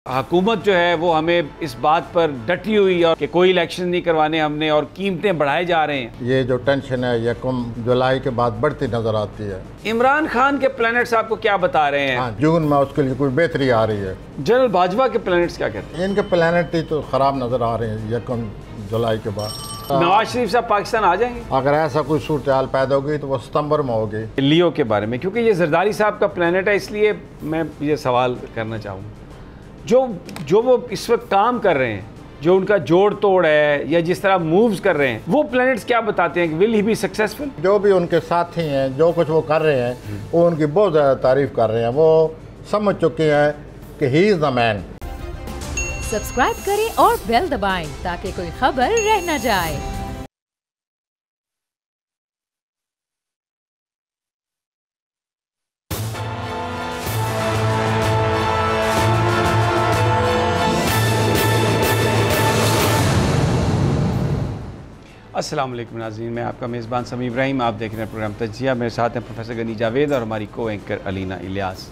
हुकूमत जो है वो हमें इस बात पर डटी हुई और कि कोई इलेक्शन नहीं करवाने हमने और कीमतें बढ़ाए जा रहे हैं। ये जो टेंशन है ये कम जुलाई के बाद बढ़ती नजर आती है। इमरान खान के प्लैनेट्स आपको क्या बता रहे हैं? हाँ, जून में उसके लिए कोई बेहतरी आ रही है। जनरल बाजवा के प्लैनेट्स क्या कहते हैं? इनके प्लैनेट ही तो ख़राब नज़र आ रहे हैं यकम जुलाई के बाद। नवाज शरीफ साहब पाकिस्तान आ जाएंगे? अगर ऐसा कोई सूरत हाल पैदा होगी तो वो सितंबर में होगी। लियो के बारे में, क्योंकि ये जरदारी साहब का प्लैनेट है, इसलिए मैं ये सवाल करना चाहूँगा। जो वो इस वक्त काम कर रहे हैं, जो उनका जोड़ तोड़ है या जिस तरह मूव्स कर रहे हैं, वो प्लैनेट्स क्या बताते हैं कि विल ही बी सक्सेसफुल? जो भी उनके साथी हैं, जो कुछ वो कर रहे हैं, वो उनकी बहुत ज़्यादा तारीफ कर रहे हैं। वो समझ चुके हैं कि he is the man. Subscribe करें और बेल दबाएं ताकि कोई खबर रह न जाए। अस्सलाम वालेकुम नाज़रीन, मैं आपका मेज़बान समी इब्राहिम। आप देख रहे हैं प्रोग्राम तजिया। मेरे साथ हैं प्रोफेसर गनी जावेद और हमारी को एंकर अलीना इलियास।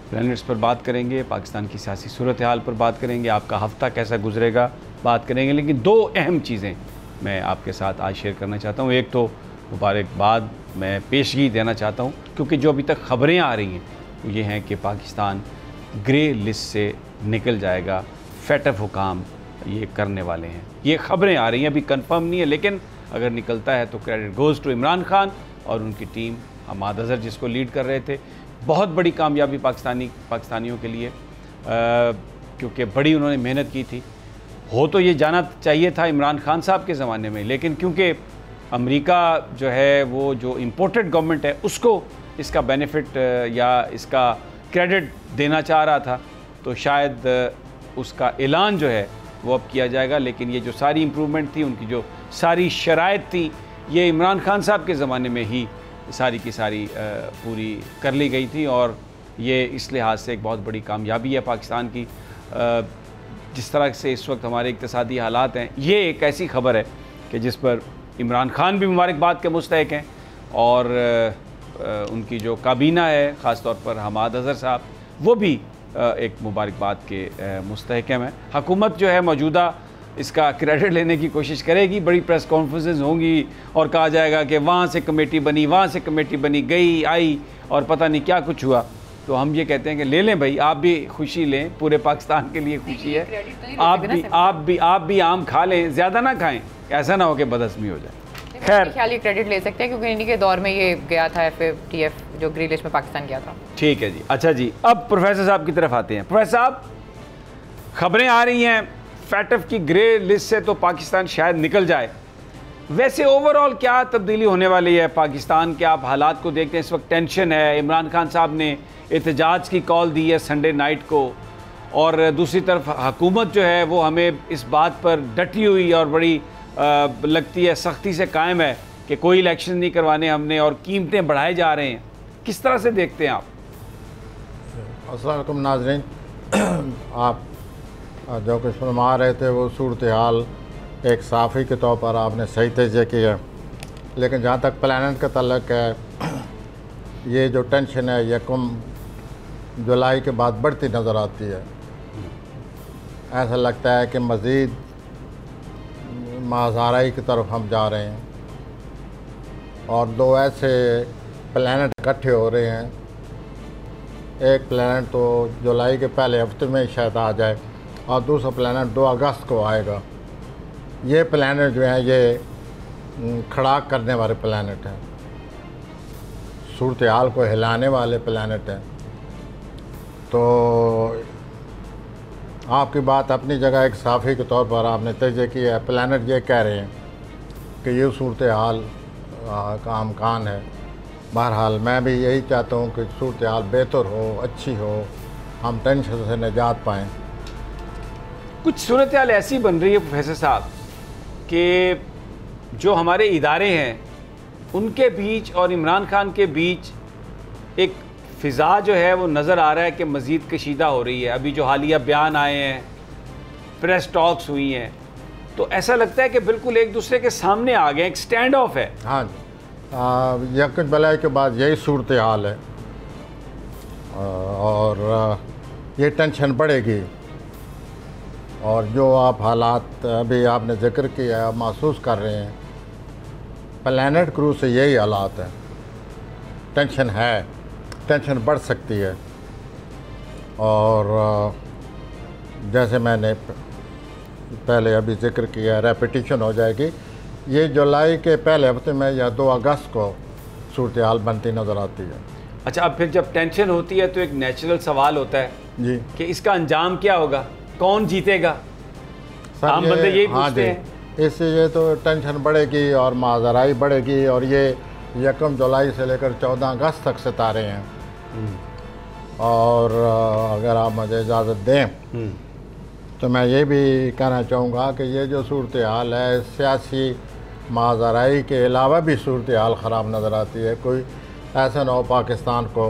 प्लैनेट्स पर बात करेंगे, पाकिस्तान की सियासी सूरत हाल पर बात करेंगे, आपका हफ़्ता कैसा गुजरेगा बात करेंगे। लेकिन दो अहम चीज़ें मैं आपके साथ आज शेयर करना चाहता हूँ। एक तो मुबारकबाद मैं पेशगी देना चाहता हूँ, क्योंकि जो अभी तक ख़बरें आ रही हैं वो ये हैं कि पाकिस्तान ग्रे लिस्ट से निकल जाएगा। फेटफ हुकाम ये करने वाले हैं, ये ख़बरें आ रही हैं, अभी कंफर्म नहीं है, लेकिन अगर निकलता है तो credit goes to Imran Khan और उनकी टीम। हमाद अज़हर जिसको लीड कर रहे थे, बहुत बड़ी कामयाबी पाकिस्तानियों के लिए, क्योंकि बड़ी उन्होंने मेहनत की थी। हो तो ये जाना चाहिए था इमरान खान साहब के ज़माने में, लेकिन क्योंकि अमेरिका जो है वो जो इम्पोर्टेड गवर्नमेंट है उसको इसका बेनिफिट या इसका क्रेडिट देना चाह रहा था, तो शायद उसका ऐलान जो है वो अब किया जाएगा। लेकिन ये जो सारी इम्प्रूवमेंट थी, उनकी जो सारी शराइत थी, ये इमरान खान साहब के ज़माने में ही सारी की सारी पूरी कर ली गई थी। और ये इस लिहाज से एक बहुत बड़ी कामयाबी है पाकिस्तान की। जिस तरह से इस वक्त हमारे इक़्तिसादी हालात हैं, ये एक ऐसी ख़बर है कि जिस पर इमरान खान भी मुबारकबाद के मुस्तहिक हैं और उनकी जो काबीना है, ख़ास तौर पर हमाद अज़हर साहब, वो भी एक मुबारकबाद के मुस्तहिक हैं। हुकूमत जो है मौजूदा इसका क्रेडिट लेने की कोशिश करेगी, बड़ी प्रेस कॉन्फ्रेंसेस होंगी और कहा जाएगा कि वहाँ से कमेटी बनी, वहाँ से कमेटी बनी, गई आई और पता नहीं क्या कुछ हुआ। तो हम ये कहते हैं कि ले लें भाई, आप भी खुशी लें, पूरे पाकिस्तान के लिए खुशी है। आप भी आम खा लें, ज़्यादा ना खाएं, ऐसा ना हो कि बदहज़मी हो जाए। खैर ख्याल ये क्रेडिट ले सकते हैं क्योंकि इन्हीं के दौर में ये गया था FATF जो ग्रे लिस्ट में पाकिस्तान गया था। ठीक है जी। अच्छा जी, अब प्रोफेसर साहब की तरफ आते हैं। प्रोफेसर साहब, खबरें आ रही हैं FATF की ग्रे लिस्ट से तो पाकिस्तान शायद निकल जाए। वैसे ओवरऑल क्या तब्दीली होने वाली है पाकिस्तान के? आप हालात को देखते हैं, इस वक्त टेंशन है। इमरान खान साहब ने एहतजाज की कॉल दी है संडे नाइट को, और दूसरी तरफ हुकूमत जो है वो हमें इस बात पर डटी हुई और बड़ी लगती है सख्ती से कायम है कि कोई इलेक्शन नहीं करवाने हमने और कीमतें बढ़ाए जा रहे हैं। किस तरह से देखते हैं आप? अस्सलाम वालेकुम नाज़रीन, आप जो कुछ फरमा रहे थे वो सूरत हाल एक साफ़ी के तौर पर आपने सही तजज़िया किया। लेकिन जहाँ तक प्लानट का तल्लुक़ है, ये जो टेंशन है ये कम जुलाई के बाद बढ़ती नज़र आती है। ऐसा लगता है कि मज़ीद माज़ाराई की तरफ हम जा रहे हैं और दो ऐसे प्लैनेट इकट्ठे हो रहे हैं। एक प्लैनेट तो जुलाई के पहले हफ्ते में शायद आ जाए और दूसरा प्लैनेट 2 अगस्त को आएगा। ये प्लैनेट जो हैं ये खड़ाक करने वाले प्लैनेट हैं, सूरत हाल को हिलाने वाले प्लैनेट हैं। तो आपकी बात अपनी जगह एक साफ़ी के तौर पर आपने तजज़िया किया है। प्लैनेट ये कह रहे हैं कि ये सूरत हाल का अमकान है। बहरहाल मैं भी यही चाहता हूँ कि सूरत हाल बेहतर हो, अच्छी हो, हम टेंशन से निजात पाएँ। कुछ सूरत हाल ऐसी बन रही है प्रोफेसर साहब कि जो हमारे इदारे हैं उनके बीच और इमरान खान के बीच एक फ़िज़ा जो है वो नज़र आ रहा है कि मज़ीद कशीदा हो रही है। अभी जो हालिया बयान आए हैं, प्रेस टॉक्स हुई हैं, तो ऐसा लगता है कि बिल्कुल एक दूसरे के सामने आ गए, एक स्टैंड ऑफ है। हाँ जी, यकम जुलाई के बाद यही सूरत हाल है और ये टेंशन बढ़ेगी। और जो आप हालात अभी आपने जिक्र किया आप महसूस कर रहे हैं, प्लैनेट क्रूज से यही हालात है। टेंशन है, टेंशन बढ़ सकती है। और जैसे मैंने पहले अभी जिक्र किया, रेपिटिशन हो जाएगी। ये जुलाई के पहले हफ्ते में या 2 अगस्त को सूरत हाल बनती नज़र आती है। अच्छा, अब फिर जब टेंशन होती है तो एक नेचुरल सवाल होता है जी कि इसका अंजाम क्या होगा, कौन जीतेगा? आम बंदे यही पूछते हैं। इससे ये तो टेंशन बढ़ेगी और माजराई बढ़ेगी। और ये 1 जुलाई से लेकर 14 अगस्त तक सितारे हैं। और अगर आप मुझे इजाज़त दें तो मैं ये भी कहना चाहूँगा कि ये जो सूरत हाल है, सियासी माजराई के अलावा भी सूरत हाल ख़राब नज़र आती है। कोई ऐसा ना हो पाकिस्तान को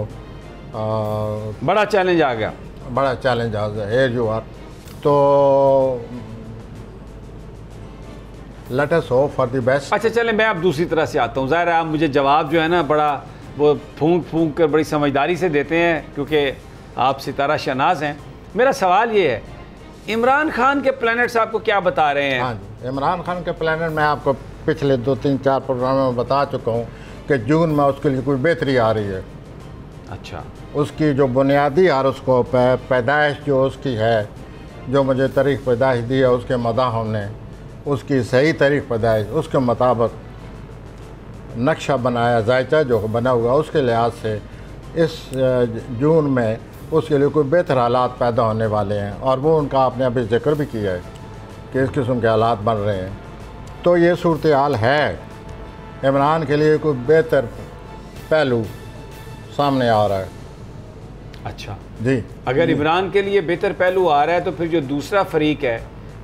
बड़ा चैलेंज आ गया, बड़ा चैलेंज आ गया, हेयर यू आर। तो let us hope for the best. अच्छा चले, मैं अब दूसरी तरह से आता हूँ। ज़ाहिर है आप मुझे जवाब जो है ना बड़ा वो फूंक फूंक कर बड़ी समझदारी से देते हैं, क्योंकि आप सितारा शनाज हैं। मेरा सवाल ये है, इमरान खान के प्लैनेट्स आपको क्या बता रहे हैं? हाँ जी, इमरान खान के प्लैनेट मैं आपको पिछले 2-3-4 प्रोग्रामों में बता चुका हूँ कि जून में उसके लिए कोई बेहतरी आ रही है। अच्छा, उसकी जो बुनियादी हारोस्कोप है, पैदाइश जो उसकी है, जो मुझे तारीख पैदाइश दी है उसके मदाहों ने, उसकी सही तारीख पैदाइश उसके मुताबिक नक्शा बनाया, जायचा जो बना हुआ उसके लिहाज से इस जून में उसके लिए कोई बेहतर हालात पैदा होने वाले हैं। और वो उनका आपने अभी जिक्र भी किया है कि इस किस्म के हालात बन रहे हैं। तो ये सूरत हाल है, इमरान के लिए कोई बेहतर पहलू सामने आ रहा है। अच्छा जी, अगर इमरान के लिए बेहतर पहलू आ रहा है तो फिर जो दूसरा फरीक है,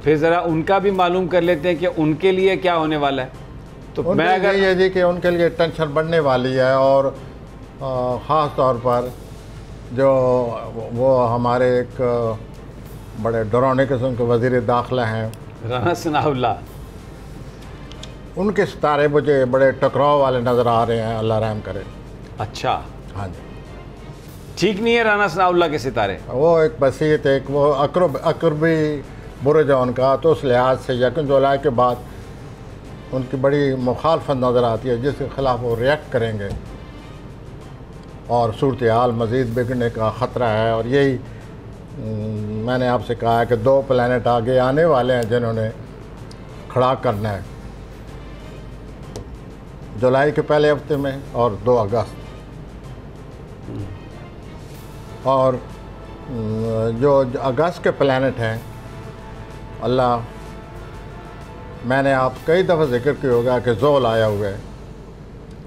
फिर ज़रा उनका भी मालूम कर लेते हैं कि उनके लिए क्या होने वाला है। तो मैं अगर ये जी कि उनके लिए टेंशन बढ़ने वाली है। और ख़ास तौर पर जो वो हमारे एक बड़े डरावने किस्म के वज़ीर दाखिला हैं राना सनाउल्लाह, उनके सितारे मुझे बड़े टकराव वाले नज़र आ रहे हैं। अल्लाह रहम करे। अच्छा, हाँ जी, ठीक नहीं है राना सनाउल्लाह के सितारे? वो एक बसीत, एक वो अकरबी बुरज है उनका। तो उस लिहाज से 1 जुलाई के बाद उनकी बड़ी मुखालफत नज़र आती है, जिसके ख़िलाफ़ वो रिएक्ट करेंगे और सूरत हाल मज़ीद बिगड़ने का ख़तरा है। और यही मैंने आपसे कहा है कि 2 प्लैनेट आगे आने वाले हैं जिन्होंने खड़ा करना है, जुलाई के पहले हफ्ते में और 2 अगस्त। और जो अगस्त के प्लैनेट हैं, अल्लाह, मैंने आप कई दफ़ा जिक्र किया होगा कि ज़ोल आया हुआ है।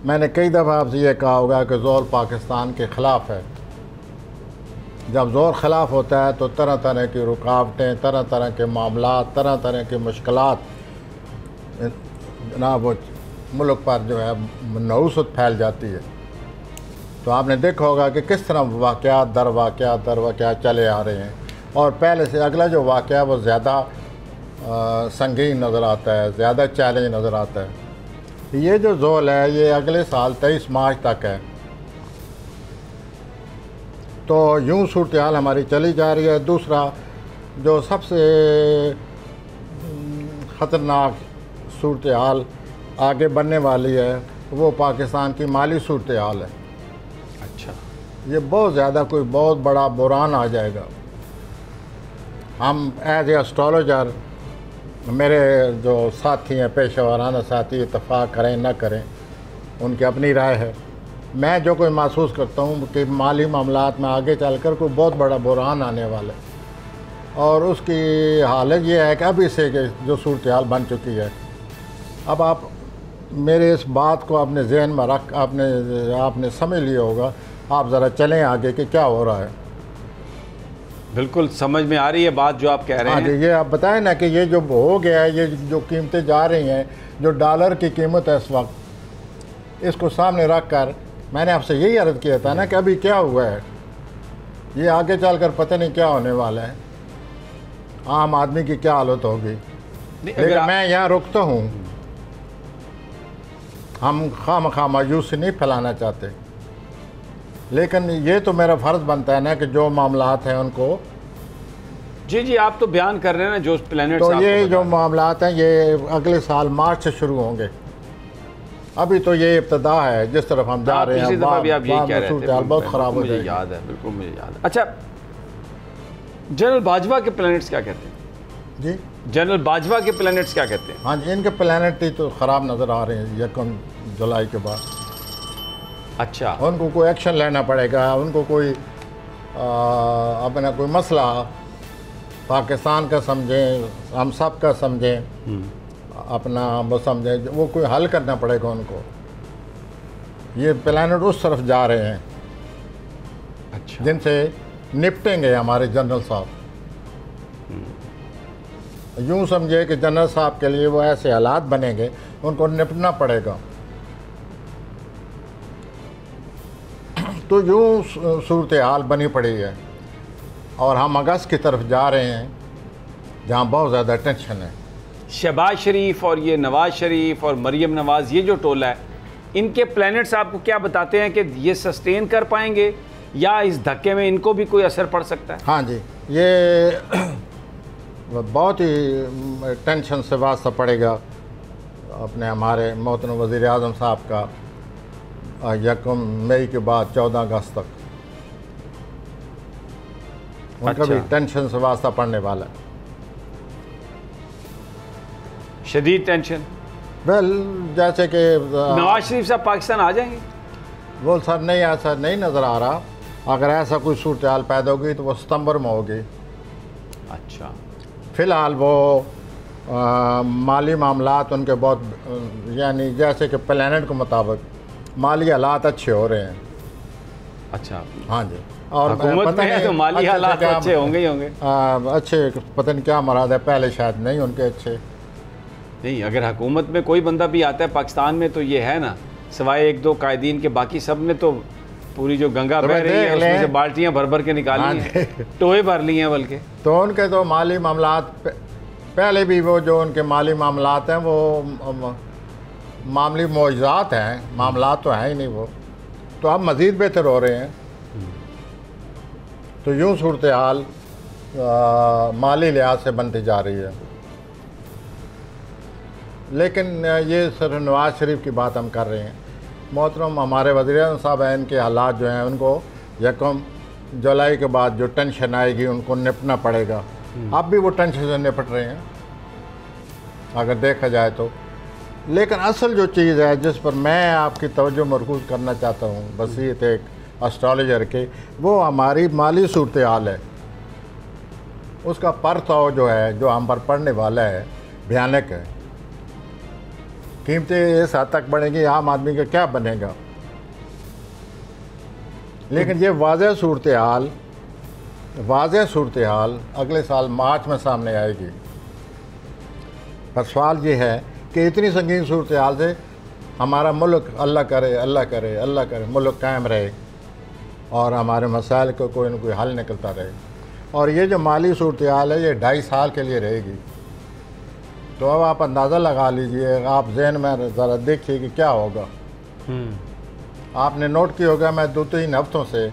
मैंने कई दफ़ा आपसे ये कहा होगा कि ज़ोल पाकिस्तान के ख़िलाफ़ है। जब ज़ोल ख़िलाफ़ होता है तो तरह तरह की रुकावटें, तरह तरह के मामलात, तरह तरह की मुश्किलात जनाब वो मुल्क पर जो है नऊसत फैल जाती है। तो आपने देखा होगा कि किस तरह वाक़यात दर वाक़यात चले आ रहे हैं। और पहले से अगला जो वाक़या है वो ज़्यादा संगीन नज़र आता है, ज़्यादा चैलेंज नज़र आता है। ये जो ज़ोल है ये अगले साल 23 मार्च तक है। तो यूँ सूरत हाल हमारी चली जा रही है। दूसरा जो सबसे ख़तरनाक सूरत हाल आगे बनने वाली है वो पाकिस्तान की माली सूरत हाल है। अच्छा, ये बहुत ज़्यादा कोई बहुत बड़ा बुरान आ जाएगा। हम एज ए एस्ट्रोलॉजर, मेरे जो साथी हैं, पेशा वाराना साथी, इत्तफाक करें ना करें उनकी अपनी राय है। मैं जो कोई महसूस करता हूँ कि माली मामलात में आगे चलकर कोई बहुत बड़ा बुरान आने वाला है। और उसकी हालत ये है कि अभी से जो सूरत हाल बन चुकी है। अब आप मेरे इस बात को अपने जहन में रख आपने समझ लिया होगा। आप ज़रा चलें आगे कि क्या हो रहा है। बिल्कुल समझ में आ रही है बात जो आप कह रहे हैं। ये आप बताएं ना कि ये जो हो गया है, ये जो कीमतें जा रही हैं, जो डॉलर की कीमत है इस वक्त, इसको सामने रख कर मैंने आपसे यही अर्ज़ किया था ना कि अभी क्या हुआ है, ये आगे चलकर पता नहीं क्या होने वाला है, आम आदमी की क्या हालत होगी। लेकिन मैं यहाँ रुकता हूँ। हम खामखा मायूसी नहीं फैलाना चाहते, लेकिन ये तो मेरा फ़र्ज़ बनता है ना कि जो मामलात हैं उनको जी जी, आप तो बयान कर रहे हैं ना जो प्लैनेट्स। तो ये जो मामलात हैं ये अगले साल मार्च से शुरू होंगे। अभी तो ये इब्तदा है, जिस तरफ हम जा रहे हैं बहुत ख़राब हो जाएगी। याद है, बिल्कुल मुझे याद है। अच्छा, जनरल बाजवा के प्लैनेट्स क्या कहते हैं? जी, जनरल बाजवा के प्लैनेट्स क्या कहते हैं? हाँ जी, इनके प्लैनेट ही तो ख़राब नज़र आ रहे हैं 1 जुलाई के बाद। अच्छा, उनको कोई एक्शन लेना पड़ेगा, उनको कोई अपना कोई मसला पाकिस्तान का समझें, हम सब का समझें, अपना वो समझें, वो कोई हल करना पड़ेगा उनको। ये प्लैनेट उस तरफ जा रहे हैं अच्छा, जिनसे निपटेंगे हमारे जनरल साहब। यूँ समझे कि जनरल साहब के लिए वो ऐसे हालात बनेंगे, उनको निपटना पड़ेगा। तो यूँ सूरत हाल बनी पड़ी है और हम अगस्त की तरफ जा रहे हैं जहाँ बहुत ज़्यादा टेंशन है। शहबाज शरीफ और ये नवाज़ शरीफ और मरीम नवाज़, ये जो टोला है, इनके प्लैनेट्स आपको क्या बताते हैं कि ये सस्टेन कर पाएंगे या इस धक्के में इनको भी कोई असर पड़ सकता है? हाँ जी, ये बहुत ही टेंशन से वास्ता पड़ेगा अपने हमारे मोहतरम वज़ीर आज़म साहब का 1 मई के बाद 14 अगस्त तक। उनका भी टेंशन से वास्ता पड़ने वाला है, शदीद टेंशन। वेल जैसे कि नवाज शरीफ साहब पाकिस्तान आ जाएंगे? वो सर नहीं, ऐसा नहीं नज़र आ रहा। अगर ऐसा कोई सूरत हाल पैदा होगी तो वो सितंबर में होगी। अच्छा, फ़िलहाल वो माली मामलात उनके बहुत यानी जैसे कि प्लैनेट के मुताबिक माली हालात अच्छे हो रहे हैं। अच्छा, हाँ जी, और हुकूमत में है तो माली हालात तो अच्छे होंगे ही होंगे। अच्छे पता नहीं क्या मराद है, पहले शायद नहीं उनके अच्छे नहीं। अगर हुकूमत में कोई बंदा भी आता है पाकिस्तान में तो ये है ना, सिवाय 1-2 कायदीन के, बाकी सब में तो पूरी जो गंगा बह रही है उसमें से बाल्टियाँ भर भर के निकाली हैं, टोए भर ली हैं बल्कि। तो उनके तो माली मामलात पहले भी वो जो उनके माली मामलात हैं वो मामूली मौजूदात हैं, मामलात तो हैं ही नहीं वो, तो अब मज़ीद बेहतर हो रहे हैं। तो यूँ सूरत हाल माली लिहाज से बनती जा रही है। लेकिन ये सर नवाज़ शरीफ की बात हम कर रहे हैं। मोहतरम हमारे वज़ीर साहब हैं, इनके हालात जो हैं उनको 1 जुलाई के बाद जो टेंशन आएगी उनको निपटना पड़ेगा। अब भी वो टेंशन से निपट रहे हैं अगर देखा जाए तो। लेकिन असल जो चीज़ है जिस पर मैं आपकी तवज्जो मरकूज़ करना चाहता हूँ बसीत एक एस्ट्रोलॉजर के, वो हमारी माली सूरत हाल है। उसका परताव जो है, जो हम पर पड़ने वाला है, भयानक है। कीमतें इस हद तक बढ़ेंगी, आम आदमी का क्या बनेगा। लेकिन ये वाज़ेह सूरत हाल अगले साल मार्च में सामने आएगी। पर सवाल ये है कि इतनी संगीन सूरत हाल से हमारा मुल्क, अल्लाह करे अल्लाह करे अल्लाह करे, मुल्क कायम रहे और हमारे मसाइल को कोई न कोई हल निकलता रहे। और ये जो माली सूरत हाल है ये 2.5 साल के लिए रहेगी। तो अब आप अंदाज़ा लगा लीजिए, आप जहन में ज़रा देखिए कि क्या होगा। आपने नोट किया होगा मैं 2-3 हफ्तों से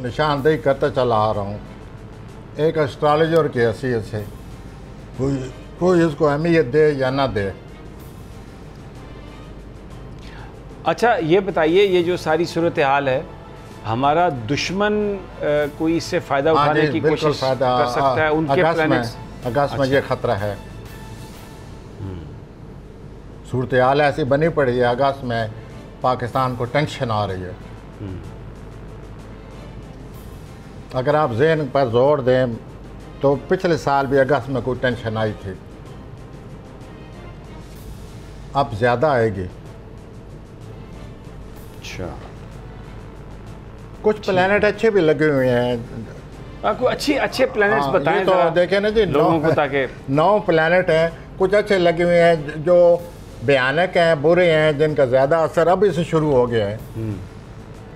निशानदेही करता चला आ रहा हूँ एक एस्ट्रोलॉजर की हैसियत से, कोई इसको अहमियत दे या ना दे। अच्छा ये बताइए, ये जो सारी सूरत हाल है, हमारा दुश्मन कोई इससे फ़ायदा उठाने की कोशिश कर सकता है? उनके प्लैनेट्स अगस्त में ये ख़तरा है। सूरत हाल ऐसी बनी पड़ी है, अगस्त में पाकिस्तान को टेंशन आ रही है। अगर आप ज़हन पर जोर दें तो पिछले साल भी अगस्त में कोई टेंशन आई थी, अब ज़्यादा आएगी। अच्छा, कुछ प्लैनेट अच्छे भी लगे हुए हैं। आपको अच्छे प्लैनेट्स बताएं तो देखें ना जी, लोगों को, ताकि 9 प्लैनेट हैं, कुछ अच्छे लगे हुए हैं जो भयानक हैं, बुरे हैं, जिनका ज़्यादा असर अभी से शुरू हो गया है,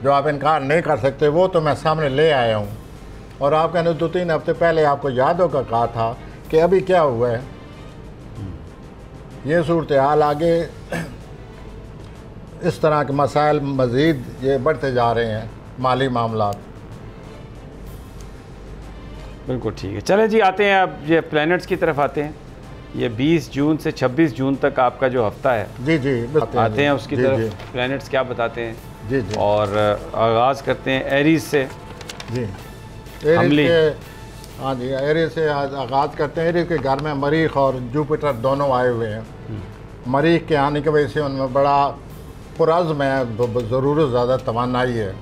जो आप इनकार नहीं कर सकते। वो तो मैं सामने ले आया हूँ। और आपने 2-3 हफ्ते पहले आपको याद होगा कहा था कि अभी क्या हुआ है। ये सूरत हाल आगे इस तरह के मसाइल मज़ीद ये बढ़ते जा रहे हैं, माली मामलात। बिल्कुल ठीक है। चलें जी, आते हैं अब ये प्लैनेट्स की तरफ आते हैं। ये 20 जून से 26 जून तक आपका जो हफ्ता है, जी जी आते हैं उसकी जी, तरफ। जी। प्लैनेट्स क्या बताते हैं? जी जी। और आगाज़ करते हैं एरीज से। जी हमली। हाँ जी, एरीज से आगाज़ करते हैं। एरीज के घर में मरीख और जुपिटर दोनों आए हुए हैं। मरीख के आने की वजह से उनमें बड़ा पुरज़्म है, ज़रूर ज़्यादा तवानाई है।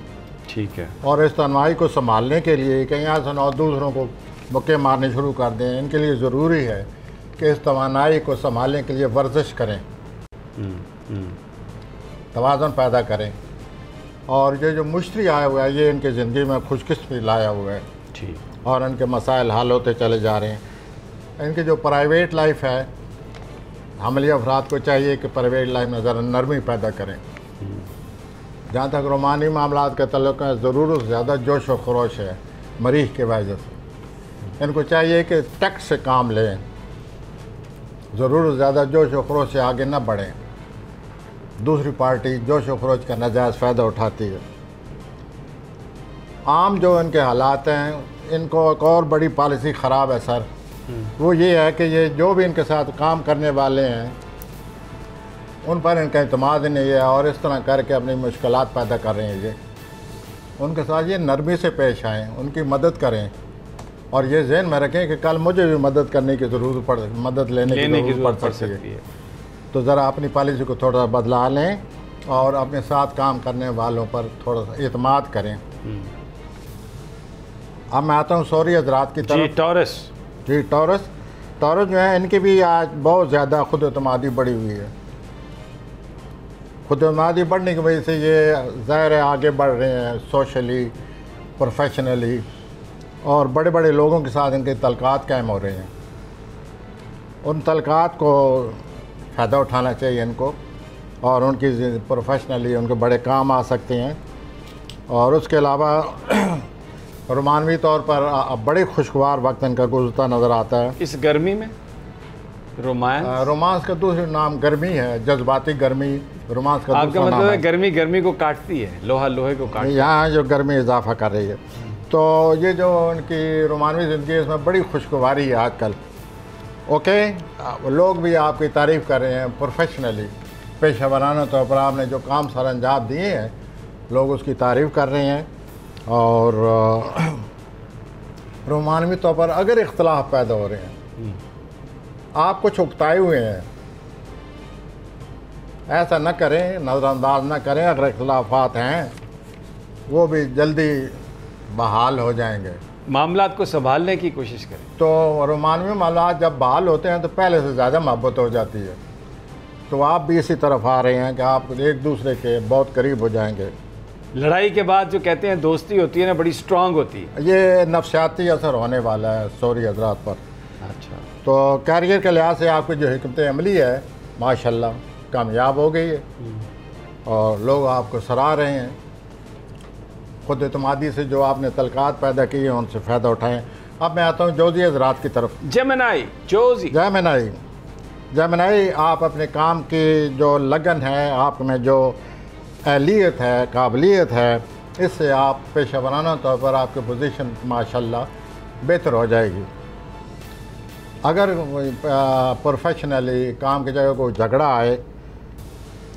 ठीक है। और इस तनवाई को संभालने के लिए कहीं ऐसा और दूसरों को मुक्के मारने शुरू कर दें। इनके लिए ज़रूरी है कि इस तवानाई को संभालने के लिए वर्जिश करें, तवाज़ुन पैदा करें। और ये जो मुश्तरी आया हुआ है, ये इनकी ज़िंदगी में खुशकिस्मती लाया हुआ है। ठीक। और इनके मसाइल हल होते चले जा रहे हैं। इनकी जो प्राइवेट लाइफ है, हमली अफराद को चाहिए कि प्राइवेट लाइफ में ज़रा नरमी पैदा करें। जहाँ तक रोमानी मामला का तल्लुक़ है, ज़रूर ज़्यादा जोश व खरोश है मरीख के वजह से। इनको चाहिए कि टैक्ट से काम लें, ज़रूर ज़्यादा जोश व खरोश से आगे न बढ़ें। दूसरी पार्टी जोश व खरोश का नाजायज़ फ़ायदा उठाती है। आम जो इनके हालात हैं, इनको एक और बड़ी पॉलिसी ख़राब है सर। वो ये है कि ये जो भी इनके साथ काम करने वाले हैं, उन पर इनका इत्मीनान नहीं है और इस तरह करके अपनी मुश्किलात पैदा कर रहे हैं। ये उनके साथ ये नरमी से पेश आएँ, उनकी मदद करें और ये जहन में रखें कि कल मुझे भी मदद करने की ज़रूरत मदद लेने की ज़रूरत पड़ सकती है। तो ज़रा अपनी पॉलिसी को थोड़ा बदला लें और अपने साथ काम करने वालों पर थोड़ा सा इत्मीनान करें। अब मैं आता हूँ सौरी हजरात की तरफ। टॉरस। जी टॉरस जो है, इनकी भी आज बहुत ज़्यादा खुद एतमादी बढ़ी हुई है। खुद एतमादी बढ़ने की वजह से ये ज़ाहिर है आगे बढ़ रहे हैं सोशली, प्रोफेशनली, और बड़े बड़े लोगों के साथ इनके तलकात कायम हो रहे हैं। उन तलकात को फ़ायदा उठाना चाहिए इनको, और उनकी प्रोफेशनली उनके बड़े काम आ सकते हैं। और उसके अलावा रोमानवी तौर पर बड़े खुशगवार वक्त इनका गुजरता नज़र आता है इस गर्मी में। रोमांस का दूसरा नाम गर्मी है, जज्बाती गर्मी रोमांस का आपका मतलब है गर्मी गर्मी को काटती है, लोहा लोहे को काटती है। यहाँ जो गर्मी इजाफा कर रही है। तो ये जो उनकी रोमानवी ज़िंदगी, इसमें बड़ी खुशगवारी है आजकल। ओके, लोग भी आपकी तारीफ़ कर रहे हैं प्रोफेशनली, पेशा वराना तौर पर आपने जो काम सर अंजाम दिए हैं, लोग उसकी तारीफ़ कर रहे हैं। और रोमानवी तौर पर अगर इख्तलाफ पैदा हो रहे हैं, आप कुछ उकताए हुए हैं, ऐसा न करें, नज़रअंदाज न करें। अगर इख्तलाफात हैं वो भी जल्दी बहाल हो जाएंगे। मामलात को संभालने की कोशिश करें। तो रोमानवी मामलात जब बहाल होते हैं तो पहले से ज़्यादा मोहब्बत हो जाती है। तो आप भी इसी तरफ आ रहे हैं कि आप एक दूसरे के बहुत करीब हो जाएंगे। लड़ाई के बाद जो कहते हैं दोस्ती होती है ना, बड़ी स्ट्रांग होती है। ये नफसियाती असर होने वाला है सौरी हजरात पर। अच्छा। तो कैरियर के लिहाज से आपकी जो हिकमत अमली है माशाल्लाह कामयाब हो गई है और लोग आपको सराह रहे हैं। खुद एतमादी से जो आपने तलकात पैदा की है, उनसे फ़ायदा उठाएं। अब मैं आता हूँ जोजी हजरात की तरफ। जेमिनाई, जोजी। जेमिनाई, आप अपने काम की जो लगन है, आप में जो अहलियत है, काबिलियत है, इससे आप पेशा वराना तौर पर आपकी पोजीशन माशाल्लाह बेहतर हो जाएगी। अगर प्रोफेशनली काम की जगह कोई झगड़ा आए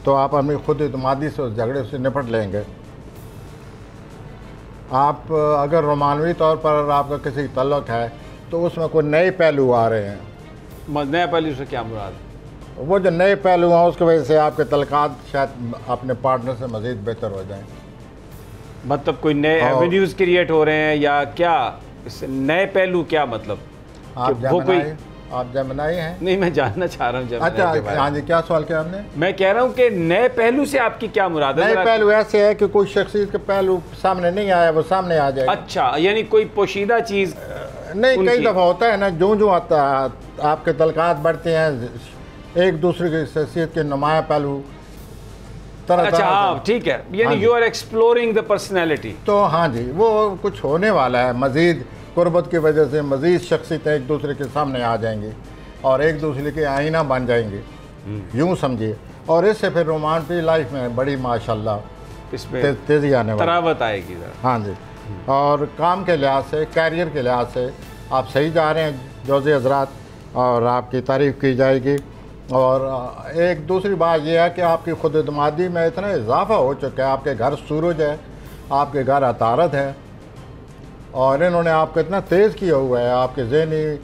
तो आप अपनी खुद एतमादी से उस झगड़े से निपट लेंगे। आप अगर रोमानवी तौर पर आपका किसी तल्लुक़ है तो उसमें कोई नए पहलू आ रहे हैं। नए पहलू से क्या मुराद है? वो जो नए पहलू हैं उसकी वजह से आपके तलकात शायद अपने पार्टनर से मज़ीद बेहतर हो जाएं। मतलब कोई नए एवेन्यूज़ क्रिएट हो रहे हैं या क्या? इस नए पहलू क्या मतलब? आप जेमिनाई हैं? नहीं, मैं जानना चाह रहा हूँ। अच्छा, हाँ जी, क्या सवाल किया आपने? मैं कह रहा हूँ कि नए पहलू से आपकी क्या मुराद है? नए पहलू ऐसे है कि कोई शख्सियत के पहलू सामने नहीं आया, वो सामने आ जाए। अच्छा, यानी कोई पोशीदा चीज़ नहीं। कई दफ़ा होता है ना, जो आता आपके तलकात बढ़ते हैं, एक दूसरे की शख्सियत के नुमाया पहलू तरह। अच्छा, हाँ ठीक है, यानी you are exploring the personality. तो हाँ जी, वो कुछ होने वाला है। मज़ीद कुर्बत की वजह से मज़ीद शख्सियतें एक दूसरे के सामने आ जाएंगी और एक दूसरे के आईना बन जाएंगी, यूँ समझिए। और इससे फिर रोमांटिक लाइफ में बड़ी माशाल्लाह इसमें तेज़ी आने वाली, तरावत आएगी। हाँ जी। और काम के लिहाज से, कैरियर के लिहाज से आप सही जा रहे हैं जोज़ी हजरात, और आपकी तारीफ़ की जाएगी। और एक दूसरी बात यह है कि आपकी खुद एतमादी में इतना इजाफा हो चुका है। आपके घर सूरज है, आपके घर अतारत है, और इन्होंने आपको इतना तेज़ किया हुआ है, आपके ज़हनी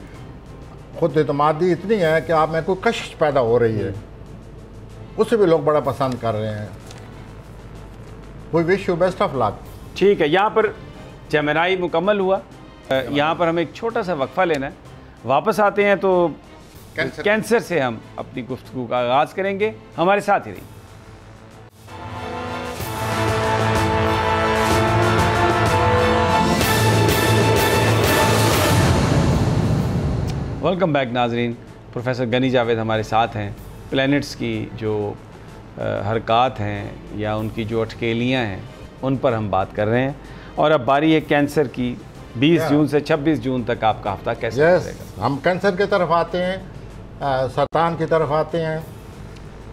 खुद एतमादी इतनी है कि आप में कोई कशिश पैदा हो रही है, उसे भी लोग बड़ा पसंद कर रहे हैं। We wish you best of luck. ठीक है, यहाँ पर जेमिनी मुकम्मल हुआ। यहाँ पर हमें एक छोटा सा वक्फा लेना है, वापस आते हैं तो कैंसर से हम अपनी गुफ्तगू का आगाज़ करेंगे। हमारे साथ ही रहिए। वेलकम बैक नाजरीन। प्रोफेसर गनी जावेद हमारे साथ हैं। प्लैनेट्स की जो हरकत हैं या उनकी जो अटकेलियाँ हैं उन पर हम बात कर रहे हैं, और अब बारी है कैंसर की। 20 जून से 26 जून तक आपका हफ्ता कैसे गुजरेगा? हम कैंसर की तरफ आते हैं, सरतान की तरफ आते हैं।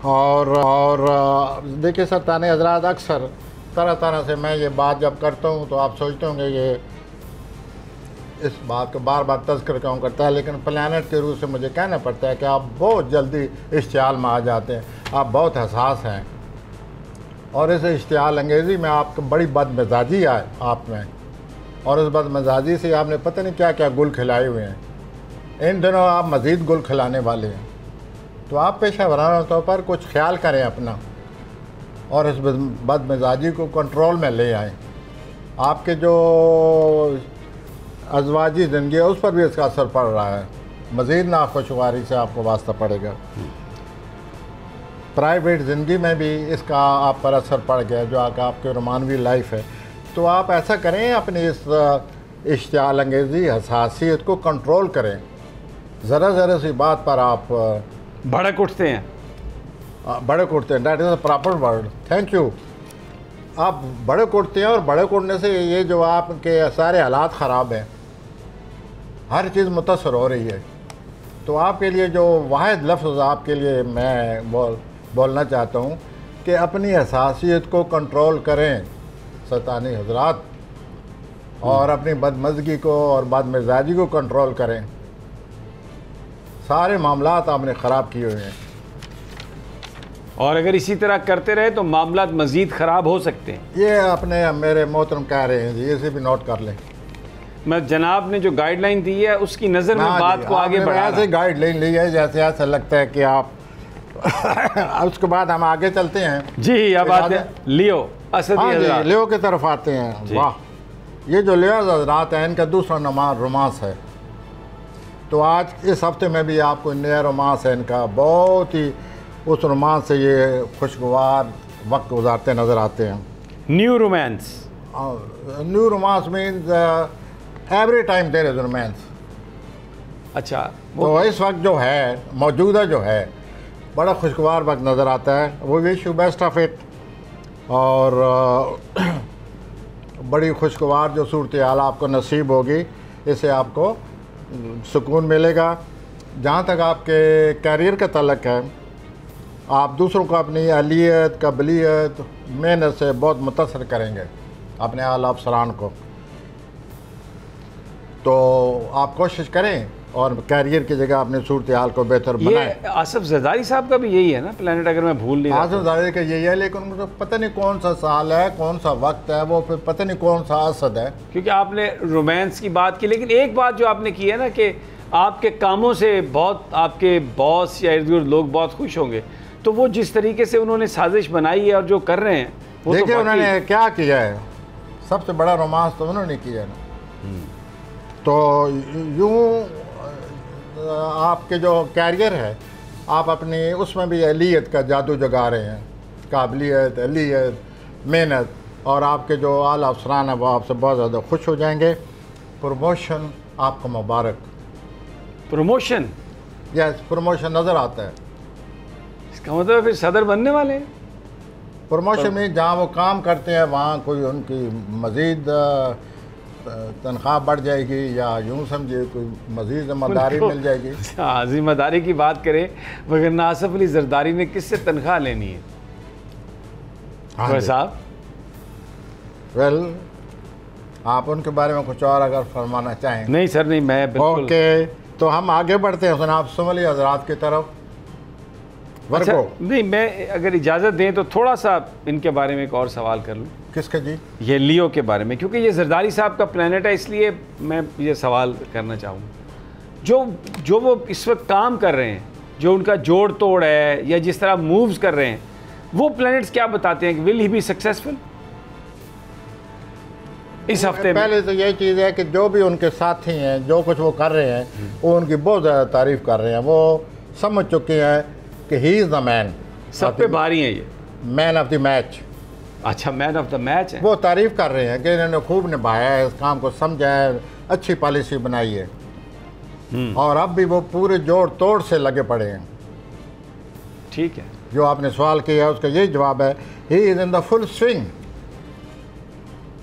और देखिए सरतान हजरात, अक्सर तरह तरह से मैं ये बात जब करता हूँ तो आप सोचते होंगे ये इस बात को बार बार तज़किर क्यों करता है, लेकिन प्लैनेट के रूप से मुझे कहना पड़ता है कि आप बहुत जल्दी इश्तियाल में आ जाते हैं, आप बहुत हसास हैं, और इस इश्तियाल अंगेज़ी में आपको बड़ी बदमिजाजी है आप में, और उस बदमिजाजी से आपने पता नहीं क्या क्या गुल खिलाए हुए हैं। इन दिनों आप मज़ीद गुल खिलाने वाले हैं, तो आप पेशा वराना तौर पर कुछ ख्याल करें अपना, और इस बदमिजाजी को कंट्रोल में ले आएँ। आपके जो अज़वाजी ज़िंदगी है उस पर भी इसका असर पड़ रहा है, मज़ीद नाखुशगवारी से आपको वास्ता पड़ेगा। प्राइवेट ज़िंदगी में भी इसका आप पर असर पड़ गया, जो आपके रोमानवी लाइफ है। तो आप ऐसा करें, अपनी इस इश्तियाल अंगेज़ी हसासियत को कंट्रोल करें। ज़रा ज़रा सी बात पर आप भड़क उठते हैं। भड़क उठते हैं, that is a proper word, thank you. आप भड़क उठते हैं, और भड़क उठने से ये जो आपके सारे हालात ख़राब हैं, हर चीज़ मुतासर हो रही है। तो आपके लिए जो वाहिद लफ्ज़ आपके लिए मैं बोलना चाहता हूँ कि अपनी हसासियत को कंट्रोल करें सतानी हजरात, और अपनी बदमज़गी को और बदमिजाजी को कंट्रोल करें। सारे मामलात आपने ख़राब किए हुए हैं, और अगर इसी तरह करते रहे तो मामलात मज़ीद ख़राब हो सकते हैं। ये अपने मेरे मोहतरम कह रहे हैं जी, इसे भी नोट कर लें। मैं जनाब ने जो गाइडलाइन दी है उसकी नज़र में बात को आगे बढ़ा ऐसे गाइडलाइन ली है जैसे ऐसा लगता है कि आप उसके बाद हम आगे चलते हैं जी। अब आते हैं लियो असदी हज़रात। लियो की तरफ आते हैं। वाह, ये जो लियो हज़रात हैं इनका दूसरा रोमांस है। तो आज इस हफ्ते में भी आपको नया रोमांस है इनका, बहुत ही उस रोमांस से ये खुशगवार वक्त गुजारते नज़र आते हैं। New romance. New romance means every time there is romance. अच्छा, तो इस वक्त जो है, मौजूदा जो है, बड़ा खुशगवार वक्त नज़र आता है। वो wish you best of it, और बड़ी खुशगवार जो सूरत हाल आपको नसीब होगी, इससे आपको सुकून मिलेगा। जहाँ तक आपके कैरियर का तल्लक है, आप दूसरों को अपनी अहलियत, काबिलियत, मेहनत से बहुत मुतासर करेंगे, अपने आला अफसरान को। तो आप कोशिश करें और कैरियर की जगह अपने सूरत हाल को बेहतर बनाएं। आसिफ जरदारी साहब का भी यही है ना प्लैनेट, अगर मैं भूल नहीं। आसिफ जरदारी का यही है, लेकिन मुझे पता नहीं कौन सा साल है, कौन सा वक्त है, वो फिर पता नहीं कौन सा असद है। क्योंकि आपने रोमांस की बात की, लेकिन एक बात जो आपने की है ना कि आपके कामों से बहुत आपके बॉस या इर्द गिर्द लोग बहुत खुश होंगे, तो वो जिस तरीके से उन्होंने साजिश बनाई है और जो कर रहे हैं वो देखिए तो उन्होंने क्या किया है। सबसे बड़ा रोमांस तो उन्होंने किया ना। तो यूँ आपके जो कैरियर है, आप अपनी उसमें भी अहलियत का जादू जगा रहे हैं, काबिलियत, अहलियत, मेहनत, और आपके जो आला अफसरान है वो आपसे बहुत ज़्यादा खुश हो जाएंगे। प्रमोशन आपको मुबारक। प्रमोशन? यस, प्रमोशन नज़र आता है। इसका मतलब फिर सदर बनने वाले हैं। प्रमोशन में जहाँ वो काम करते हैं वहाँ कोई उनकी मज़ीद तनख्वाह बढ़ जाएगी, या यूँ समझिए कोई मज़ीद ज़िम्मेदारी मिल जाएगी। हाँ, ज़िम्मेदारी की बात करें, मगर आसिफ अली जरदारी ने किससे तनख्वाह लेनी है? हाँ साहब, वेल आप उनके बारे में कुछ और अगर फरमाना चाहें। नहीं सर, नहीं, मैं बिल्कुल। ओके, तो हम आगे बढ़ते हैं जनाब सोमाली हजरात की तरफ। अच्छा, वर्गो, नहीं, मैं अगर इजाज़त दें तो थोड़ा सा इनके बारे में एक और सवाल कर लूँ। किसके जी? ये लियो के बारे में, क्योंकि ये जरदारी साहब का प्लेनेट है, इसलिए मैं ये सवाल करना चाहूँ। जो वो इस वक्त काम कर रहे हैं, जो उनका जोड़ तोड़ है या जिस तरह मूव्स कर रहे हैं, वो प्लैनेट्स क्या बताते हैं कि विल ही बी सक्सेसफुल इस हफ्ते में? पहले तो यही चीज़ है कि जो भी उनके साथी हैं, जो कुछ वो कर रहे हैं, वो उनकी बहुत ज़्यादा तारीफ़ कर रहे हैं। वो समझ चुके हैं कि ही इज़ द मैन। सब पे भारी हैं ये। Man of the match. अच्छा, मैन ऑफ द मैच है। वो तारीफ़ कर रहे हैं कि इन्होंने खूब निभाया है, इस काम को समझा है, अच्छी पॉलिसी बनाई है, और अब भी वो पूरे जोड़ तोड़ से लगे पड़े हैं। ठीक है, जो आपने सवाल किया है उसका यही जवाब है, he is in the full swing,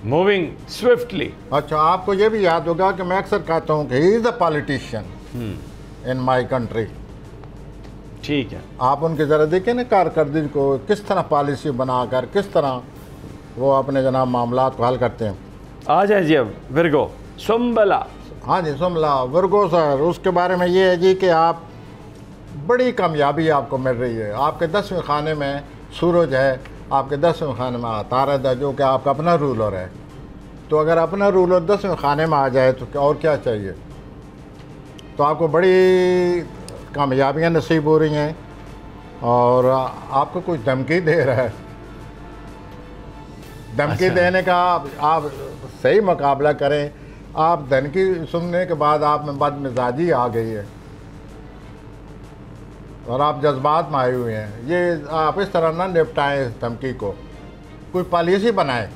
moving swiftly. अच्छा, आपको ये भी याद होगा कि मैं अक्सर कहता हूँ कि he is the politician in my country. ठीक है, आप उनके ज़रा देखें ना कारकर्दगी को, किस तरह पॉलिसी बनाकर किस तरह वो अपने जनाब मामलात को हल करते हैं। आ जाए जी अब विर्गो सुम्बला। हाँ जी, सुमला वर्गो सर, उसके बारे में ये है जी कि आप बड़ी कामयाबी आपको मिल रही है। आपके 10वें खाने में सूरज है, आपके 10वें खाने में तारद है, जो कि आपका अपना रूलर है। तो अगर अपना रूलर 10वें खाने में आ जाए तो और क्या चाहिए। तो आपको बड़ी कामयाबियाँ नसीब हो रही हैं, और आपको कुछ धमकी दे रहा है। धमकी अच्छा। देने का आप सही मुकाबला करें। आप धमकी सुनने के बाद आप में बदमिजाजी आ गई है और आप जज्बात में आए हुए हैं। ये आप इस तरह ना निपटाएं इस धमकी को, कोई पॉलिसी बनाएं।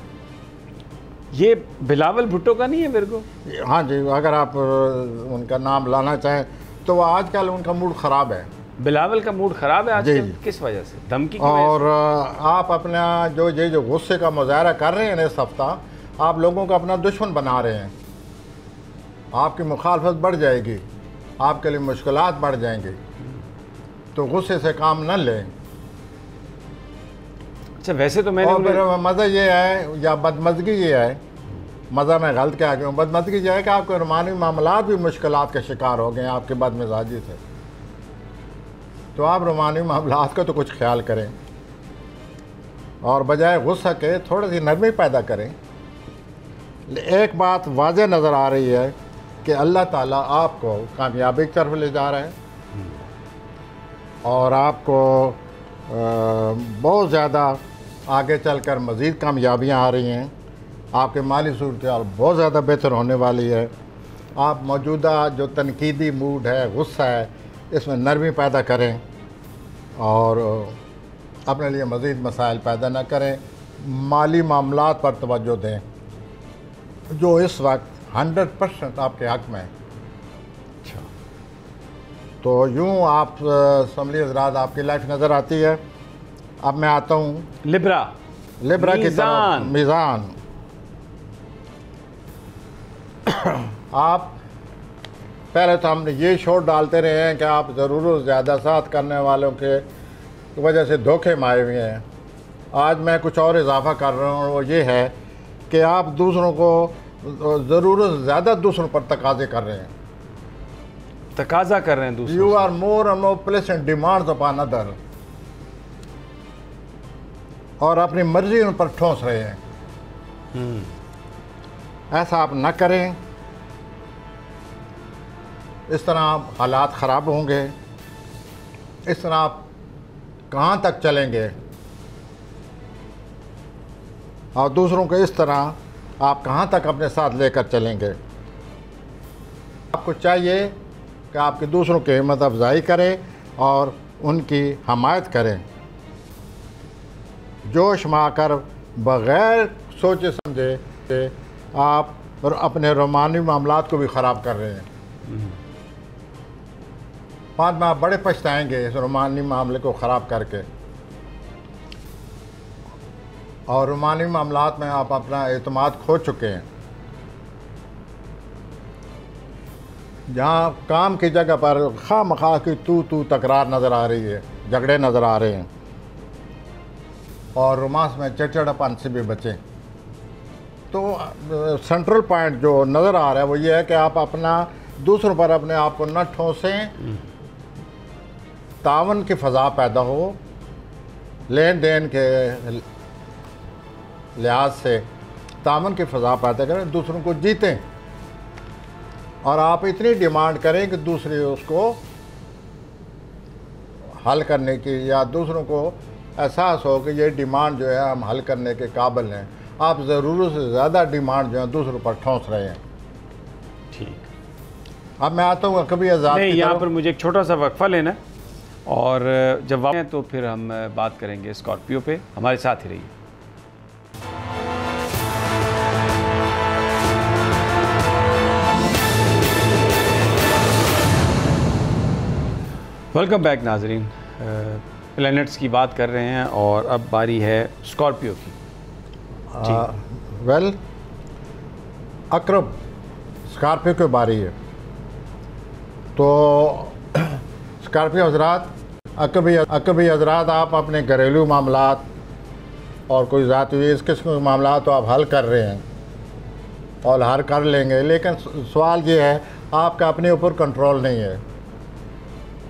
ये बिलावल भुट्टो का नहीं है विर्गो? हाँ जी, अगर आप उनका नाम लाना चाहें तो आजकल उनका मूड ख़राब है। बिलावल का मूड ख़राब है जी, आजकल? जी। किस वजह से? धमकी की वजह और आप अपना जो गुस्से का मुजाहरा कर रहे हैं ना इस हफ्ता, आप लोगों को अपना दुश्मन बना रहे हैं। आपकी मुखालफत बढ़ जाएगी, आपके लिए मुश्किलात बढ़ जाएंगी। तो गुस्से से काम न लें। अच्छा, वैसे तो मैंने और फिर मज़ा ये है, या बदमज़गी ये है, मज़ा मैं गलत क्या कहूँ, बदमज़गी ये है कि आपके रुमानी मामलात भी मुश्किलात का शिकार हो गए आपके बदमिजाजी से। तो आप रुमानी मामलात का तो कुछ ख्याल करें, और बजाय गुस्सा के थोड़ी सी नरमी पैदा करें। एक बात वाज़ेह नज़र आ रही है कि अल्लाह ताला आपको कामयाबी की तरफ ले जा रहा है, और आपको बहुत ज़्यादा आगे चलकर मज़ीद कामयाबियाँ आ रही हैं। आपके माली सूरत हाल बहुत ज़्यादा बेहतर होने वाली है। आप मौजूदा जो तनकीदी मूड है, गुस्सा है, इसमें नरमी पैदा करें और अपने लिए मज़ीद मसाइल पैदा न करें। माली मामलात पर तवज्जो दें, जो इस वक्त 100% आपके हक़ में है। अच्छा, तो यूँ आप समली हज़रात आपकी लाइफ नज़र आती है। अब मैं आता हूँ लिब्रा की तरफ। मीज़ान। आप पहले तो हमने ये शोर डालते रहे हैं कि आप ज़रूर ज़्यादा साथ करने वालों के वजह से धोखे में आए हुए हैं। आज मैं कुछ और इजाफा कर रहा हूँ, वो ये है कि आप दूसरों को ज़रूरत ज़्यादा दूसरों पर तकाजे कर रहे हैं। तकाजा कर रहे हैं दूसरों यू से। Are more and more pleasant demands upon other, और अपनी मर्जी उन पर ठोंस रहे हैं। ऐसा आप न करें, इस तरह हालात ख़राब होंगे। इस तरह आप कहाँ तक चलेंगे, और दूसरों को इस तरह आप कहाँ तक अपने साथ लेकर चलेंगे। आपको चाहिए कि आपके दूसरों की हिम्मत अफजाई करें और उनकी हमायत करें। जोश में आकर बग़ैर सोचे समझे कि आप अपने रोमानी मामलात को भी ख़राब कर रहे हैं। बाद में आप बड़े पछताएंगे इस रोमानी मामले को ख़राब करके, और रोमानी मामलात में आप अपना एतमाद खो चुके हैं। जहाँ काम की जगह पर खामखा की तू तकरार नज़र आ रही है, झगड़े नज़र आ रहे हैं, और रोमांस में चिड़चिड़ापन से भी बचें। तो सेंट्रल पॉइंट जो नज़र आ रहा है वो ये है कि आप अपना दूसरों पर अपने आप को न ठोसें, तावन की फ़ज़ा पैदा हो, लेन देन के लिहाज से तावन की फ़ज़ा पैदा करें, दूसरों को जीतें और आप इतनी डिमांड करें कि दूसरे उसको हल करने की या दूसरों को एहसास हो कि ये डिमांड जो है हम हल करने के काबिल हैं। आप ज़रूरत से ज़्यादा डिमांड जो है दूसरों पर ठोंस रहे हैं। ठीक, अब मैं आता हूँ कभी आज़ाद नहीं, यहाँ पर मुझे एक छोटा सा वक्फा लेना है और जब वापस तो फिर हम बात करेंगे स्कॉर्पियो पे। हमारे साथ ही रहिए। वेलकम बैक नाजरीन। प्लैनेट्स की बात कर रहे हैं और अब बारी है स्कॉर्पियो की। वेल, अकरब स्कॉर्पियो की बारी है। तो स्कॉर्पियो हजरात, अकबी हजरात, आप अपने घरेलू मामलात और कोई ज़ाती इस किस्म के मामला तो आप हल कर रहे हैं और हल कर लेंगे, लेकिन सवाल ये है आपका अपने ऊपर कंट्रोल नहीं है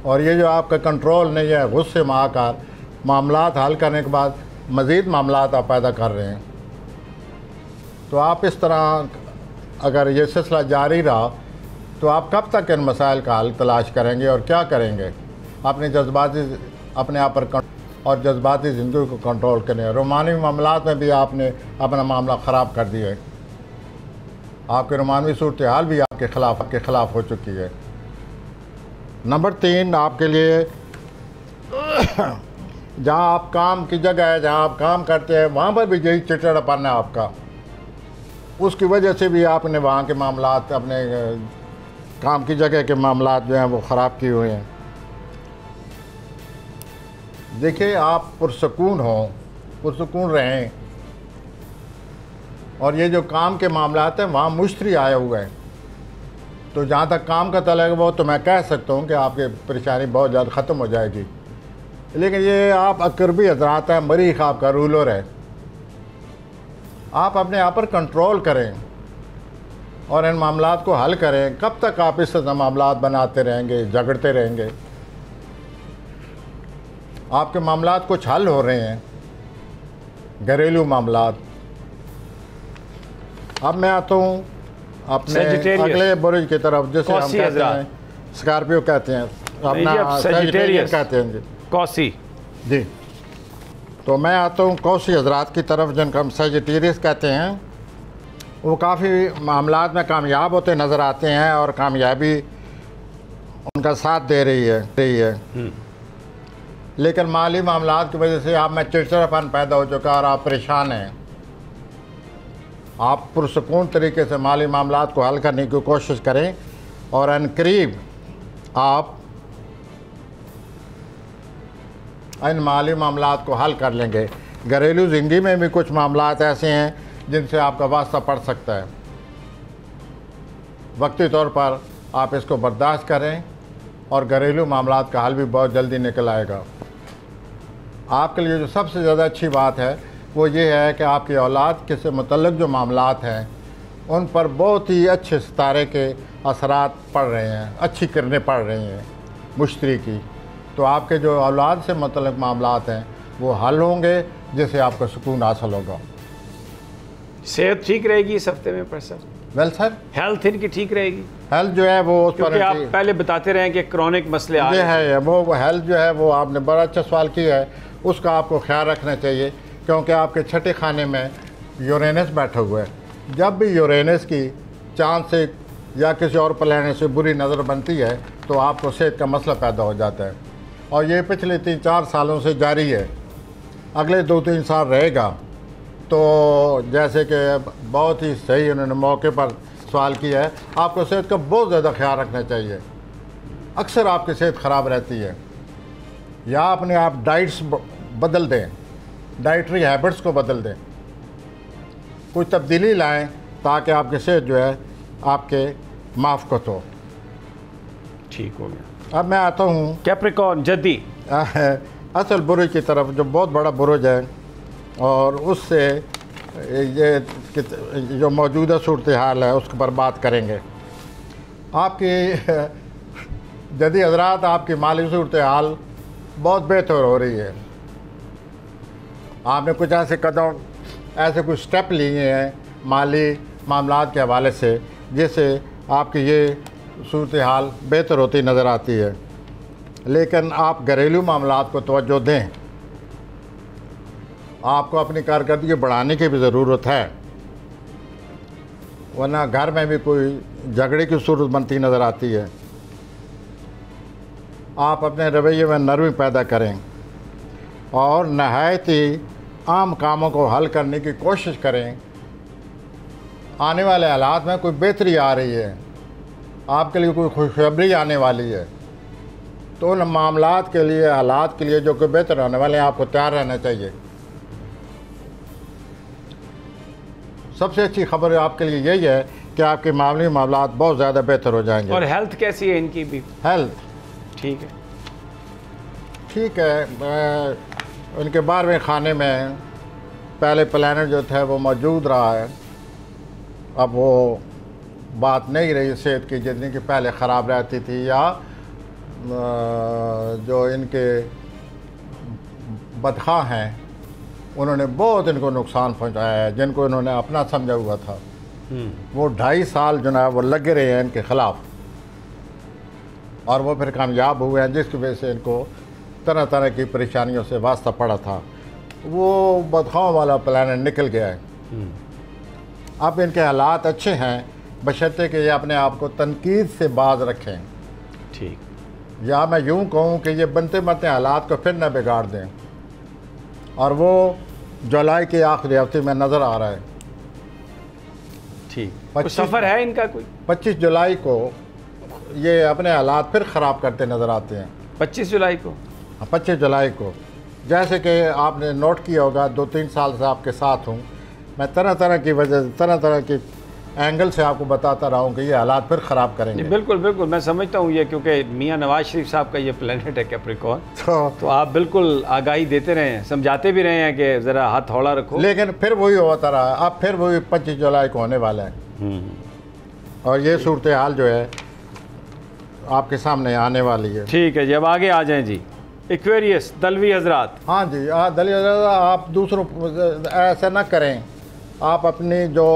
और ये जो आपका कंट्रोल नहीं है, गुस्से में आकर मामलात हल करने के बाद मज़ीद मामलात आप पैदा कर रहे हैं। तो आप इस तरह अगर ये सिलसिला जारी रहा तो आप कब तक इन मसाइल का हल तलाश करेंगे और क्या करेंगे? अपने आप पर और जज्बाती ज़िंदगी को कंट्रोल करें। रोमानी मामलात में भी आपने अपना मामला ख़राब कर दिया है। आपकी रोमानवी सूरत हाल भी आपके ख़िलाफ़ हो चुकी है। नंबर 3, आपके लिए जहाँ आप काम की जगह है, जहाँ आप काम करते हैं, वहाँ पर भी यही चिड़चिड़ापन है आपका। उसकी वजह से भी आपने वहाँ के मामलात, अपने काम की जगह के मामलात जो हैं वो ख़राब किए हुए हैं। देखिए, आप पुरसकून हों, पुरसकून रहें और ये जो काम के मामलात हैं वहाँ मुश्तरी आए हुए हैं। तो जहाँ तक काम का तल्लुक़ हो तो मैं कह सकता हूँ कि आपकी परेशानी बहुत ज़्यादा ख़त्म हो जाएगी। लेकिन ये आप अकरबी हज़रात हैं, मरीख आपका रूलर है। आप अपने आप पर कंट्रोल करें और इन मामलात को हल करें। कब तक आप इस तरह मामलात बनाते रहेंगे, झगड़ते रहेंगे? आपके मामलात कुछ हल हो रहे हैं, घरेलू मामलात। अब मैं आता हूँ अपने अगले बुरुज की तरफ, जिसे हम कहते हैं स्कॉर्पियो कहते हैं, अपना सजिटेरियस कहते हैं जी, कौसी जी। तो मैं आता हूँ कौसी हजरात की तरफ, जिनका हम सजिटेरियस कहते हैं। वो काफ़ी मामलात में कामयाब होते नज़र आते हैं और कामयाबी उनका साथ दे रही है। लेकिन माली मामलात की वजह से आप में चिड़चिड़ापन पैदा हो चुका और आप परेशान हैं। आप पुरसकून तरीके से माली मामलात को हल करने की कोशिश करें और अनकरीब आप इन माली मामलात को हल कर लेंगे। घरेलू ज़िंदगी में भी कुछ मामलात ऐसे हैं जिनसे आपका वास्ता पड़ सकता है। वक्ती तौर पर आप इसको बर्दाश्त करें और घरेलू मामलात का हल भी बहुत जल्दी निकल आएगा। आपके लिए जो सबसे ज़्यादा अच्छी बात है वो ये है कि आपकी औलाद के से मुतल्लिक़ जो मामलात हैं उन पर बहुत ही अच्छे सितारे के असरात पड़ रहे हैं, अच्छी किरणें पड़ रही हैं मुश्तरी की। तो आपके जो औलाद से मुतल्लिक़ मामलात हैं वो हल होंगे, जिससे आपको सुकून हासिल होगा। सेहत ठीक रहेगी इस हफ्ते में सर? वेल सर, हेल्थ इनकी ठीक रहेगी? हेल्थ जो है वो उस पर आप पहले बताते रहे कि क्रॉनिक मसले आ रहे हैं। वो हेल्थ जो है वो आपने बड़ा अच्छा सवाल किया है, उसका आपको ख्याल रखना चाहिए, क्योंकि आपके छठे खाने में यूरेनस बैठा हुआ है। जब भी यूरेनस की चांद से या किसी और प्लैनेट से बुरी नज़र बनती है तो आपको सेहत का मसला पैदा हो जाता है और ये पिछले 3-4 सालों से जारी है। अगले 2-3 साल रहेगा। तो जैसे कि बहुत ही सही उन्होंने मौके पर सवाल किया है, आपको सेहत का बहुत ज़्यादा ख्याल रखना चाहिए। अक्सर आपकी सेहत ख़राब रहती है, या अपने आप डाइट्स बदल दें, डाइटरी हैबिट्स को बदल दें, कुछ तब्दीली लाएं ताकि आपकी सेहत जो है आपके माफ़क़त हो। ठीक हो गया। अब मैं आता हूँ कैप्रिकॉर्न जद्दी असल बुरुज की तरफ, जो बहुत बड़ा बुरुज है और उससे ये जो मौजूदा सूरत हाल है उसके पर बात करेंगे। आपकी जदी हजरात, आपकी माली सूरत हाल बहुत बेहतर हो रही है। आपने कुछ ऐसे कदम, ऐसे कुछ स्टेप लिए हैं माली मामलात के हवाले से जिससे आपकी ये सूरत हाल बेहतर होती नज़र आती है। लेकिन आप घरेलू मामलात को तवज्जो दें। आपको अपनी कारकर्दगी बढ़ाने की भी ज़रूरत है, वरना घर में भी कोई झगड़े की सूरत बनती नज़र आती है। आप अपने रवैये में नरमी पैदा करें और नहायत ही आम कामों को हल करने की कोशिश करें। आने वाले हालात में कोई बेहतरी आ रही है, आपके लिए कोई खुशखबरी आने वाली है, तो उन मामलात के लिए, हालात के लिए जो कोई बेहतर होने वाले हैं, आपको तैयार रहना चाहिए। सबसे अच्छी खबर आपके लिए यही है कि आपके मामले मामलात बहुत ज़्यादा बेहतर हो जाएंगे। और हेल्थ कैसी है इनकी भी? हेल्थ ठीक है। उनके 12वें खाने में पहले प्लैनेट जो था वो मौजूद रहा है। अब वो बात नहीं रही सेहत की जितनी कि पहले ख़राब रहती थी, या जो इनके बदखा हैं उन्होंने बहुत इनको नुकसान पहुंचाया है। जिनको इन्होंने अपना समझा हुआ था वो 2.5 साल जो है वो लगे रहे हैं इनके ख़िलाफ़, और वो फिर कामयाब हुए हैं, जिसकी वजह से इनको तरह तरह की परेशानियों से वास्ता पड़ा था। वो बदखाओं वाला प्लान निकल गया है। अब इनके हालात अच्छे हैं, बशर्ते कि ये अपने आप को तनकीद से बाज रखें। ठीक, या मैं यूँ कहूँ कि ये बनते बनते हालात को फिर न बिगाड़ दें, और वो जुलाई के आखिरी हफ्ते में नज़र आ रहा है। ठीक, कुछ सफ़र है इनका कोई? 25 जुलाई को ये अपने हालात फिर ख़राब करते नज़र आते हैं। 25 जुलाई को? 25 जुलाई को, जैसे कि आपने नोट किया होगा, 2-3 साल से आपके साथ हूँ मैं, तरह तरह की वजह, तरह तरह की एंगल से आपको बताता रहा हूँ कि ये हालात फिर ख़राब करेंगे। बिल्कुल बिल्कुल, मैं समझता हूँ ये, क्योंकि मियाँ नवाज शरीफ साहब का ये प्लैनेट है कैप्रिकॉर्न, तो आप बिल्कुल आगाही देते रहे हैं, समझाते भी रहे हैं कि ज़रा हाथ हौला रखो। लेकिन फिर वही होता रहा। अब फिर वही 25 जुलाई को होने वाला है, और ये सूरत हाल जो है आपके सामने आने वाली है। ठीक है जी, अब आगे आ जाएं जी। एक्वेरियस दलवी हजरात। हाँ जी, दलवी हजरात, आप दूसरों ऐसा ना करें। आप अपनी जो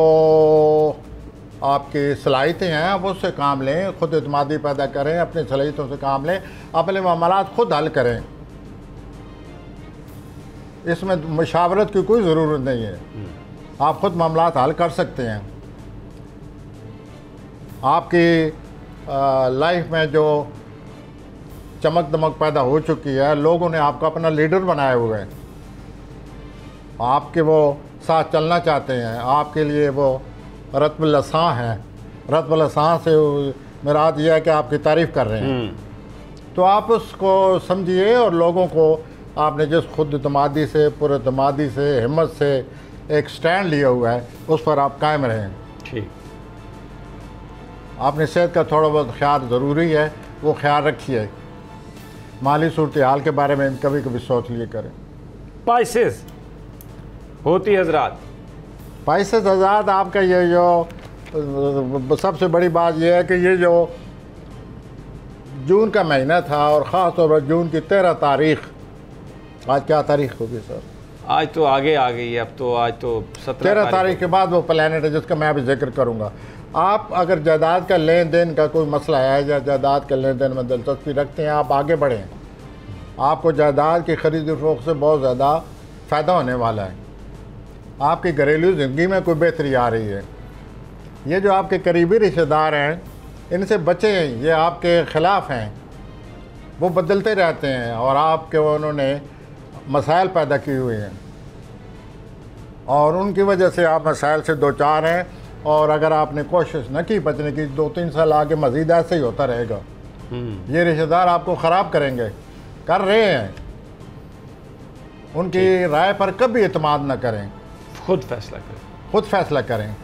आपकी सलाहियतें हैं आप उससे काम लें, ख़ुद एतमादी पैदा करें, अपनी सलाहियतों से काम लें, अपने मामलात खुद हल करें। इसमें मशावरत की कोई ज़रूरत नहीं है, आप ख़ुद मामलात हल कर सकते हैं। आपकी लाइफ में जो चमक दमक पैदा हो चुकी है, लोगों ने आपको अपना लीडर बनाए हुए हैं, आपके वो साथ चलना चाहते हैं, आपके लिए वो रत्बुल असां हैं। रत्बुल असां से मुराद ये है कि आपकी तारीफ़ कर रहे हैं, तो आप उसको समझिए, और लोगों को आपने जिस खुद एतमादी से, पुरएतमादी से, हिम्मत से एक स्टैंड लिया हुआ है, उस पर आप कायम रहें। ठीक, आपने सेहत का थोड़ा बहुत ख्याल ज़रूरी है, वो ख्याल रखिए। माली सूरत हाल के बारे में कभी कभी सोच लिए करें। पाइसेस होती हजरात। पाइसेस हजरात, आपका ये जो सबसे बड़ी बात यह है कि ये जो जून का महीना था, और ख़ास तौर पर जून की 13 तारीख, आज क्या तारीख होगी सर? आज तो आगे आ गई है, अब तो आज तो 13 तारीख के बाद वो प्लैनेट है जिसका मैं अभी जिक्र करूँगा। आप अगर जायदाद का लेन देन का कोई मसला है, या जायदाद के लेन देन में दिलचस्पी रखते हैं, आप आगे बढ़ें। आपको जायदाद की खरीद फरोख्त से बहुत ज़्यादा फ़ायदा होने वाला है। आपकी घरेलू ज़िंदगी में कोई बेहतरी आ रही है। ये जो आपके करीबी रिश्तेदार हैं, इनसे बचें, ये आपके ख़िलाफ़ हैं, वो बदलते रहते हैं, और आपके उन्होंने मसाइल पैदा किए हुए हैं, और उनकी वजह से आप मसाइल से दो चार हैं। और अगर आपने कोशिश न की बचने की, 2-3 साल आगे मज़ीद ऐसे ही होता रहेगा। ये रिश्तेदार आपको ख़राब करेंगे, कर रहे हैं। उनकी राय पर कभी एतमाद न करें, खुद फैसला करें, खुद फैसला करें।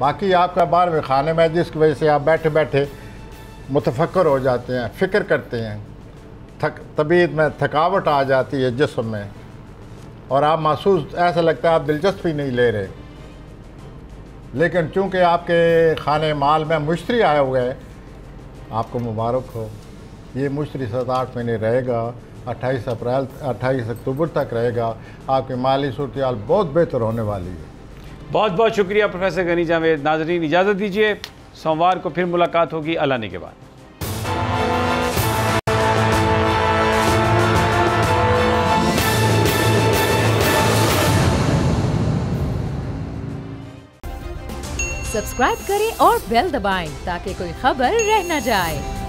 बाकी आपका 12वें खाने में, जिसकी वजह से आप बैठे बैठे मुतफक्कर हो जाते हैं, फ़िक्र करते हैं, तबीयत में थकावट आ जाती है जिस्म में, और आप महसूस ऐसा लगता है आप दिलचस्पी नहीं ले रहे। लेकिन चूंकि आपके खाने माल में मुश्तरी आए हुए हैं, आपको मुबारक हो। ये मुश्तरी 7-8 महीने रहेगा, 28 अक्टूबर तक रहेगा। आपकी माली सूरत बहुत बेहतर होने वाली है। बहुत बहुत शुक्रिया प्रोफेसर गनी जावेद। नाजरीन इजाज़त दीजिए, सोमवार को फिर मुलाकात होगी अल्लाह ने के बाद। सब्सक्राइब करें और बेल दबाएं ताकि कोई खबर रह न जाए।